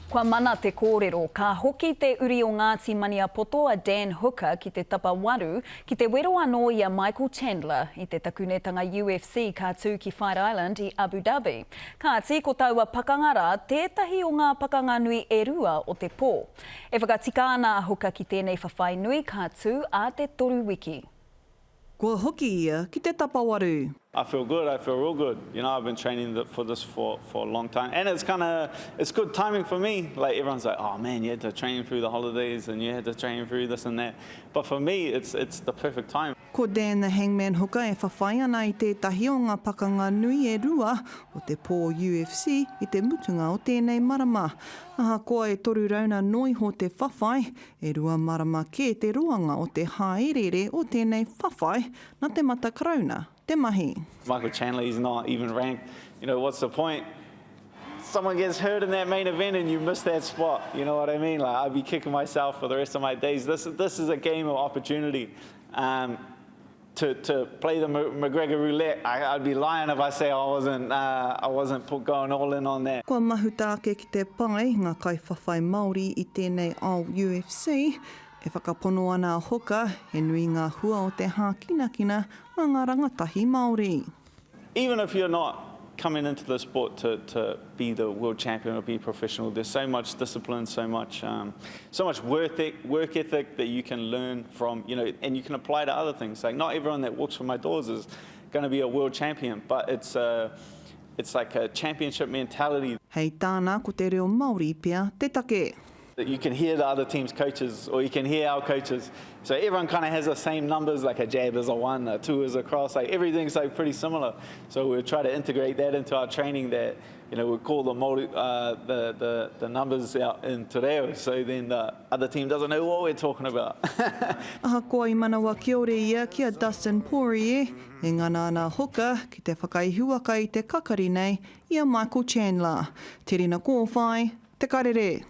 Kua mana te kōrero, ka hoki te uri o Ngāti Maniapoto a Dan Hooker ki te tapa waru, ki te wero anō i a Michael Chandler i te takunetanga UFC ka tū ki Fight Island i Abu Dhabi. Ka ati ko taua pakangara, tētahi o ngā pakanga nui e rua o te pō. E whakatika ana a Hooker ki tēnei whawhai nui ka tū a te toru wiki. Kua hoki ia ki te tapa waru. I feel good. I feel real good. You know, I've been training for this for a long time, and it's good timing for me. Like everyone's like, oh man, you had to train through the holidays and you had to train through this and that. But for me, it's the perfect time. Ko Dan the Hangman Hooker e whawhai ana i tētahi o ngā pakanga nui e rua o te pō UFC i te mutunga o tēnei marama. Aha koa e toru rauna noi ho te whawhai, e rua marama ke te ruanga o te haerere o tēnei whawhai, na te mata karauna, te mahi. Michael Chandler, he's not even ranked. You know, what's the point? Someone gets hurt in that main event and you miss that spot. You know what I mean? Like, I'd be kicking myself for the rest of my days. This is a game of opportunity. To play the McGregor roulette, I'd be lying if I say I wasn't going all in on that. Kua mahutāke ki te pai ngā kaiwhawhai Māori i tēnei ao UFC, e whakapono ana a Hooker e nui ngā hua o te hākinakina a ngā rangatahi Māori. Even if you're not coming into the sport to be the world champion or be professional, there's so much discipline, so much work ethic that you can learn from, you know, and you can apply to other things. Like, not everyone that walks through my doors is going to be a world champion, but it's like a championship mentality. Hei tāna ko Te Reo Māori pia te take. You can hear the other team's coaches, or you can hear our coaches. So everyone kind of has the same numbers, like a jab is a 1, a 2 is a cross, like everything's like pretty similar. So we'll try to integrate that into our training that, you know, we call the numbers out in Te Reo, so then the other team doesn't know what we're talking about. Aha koa I manawa kia ore ia kia Dustin Poirier, e ngana ana Hooker ki te whakaihuaka I te kakari nei, ia Michael Chandler. Te rina kōwhai, te Karere.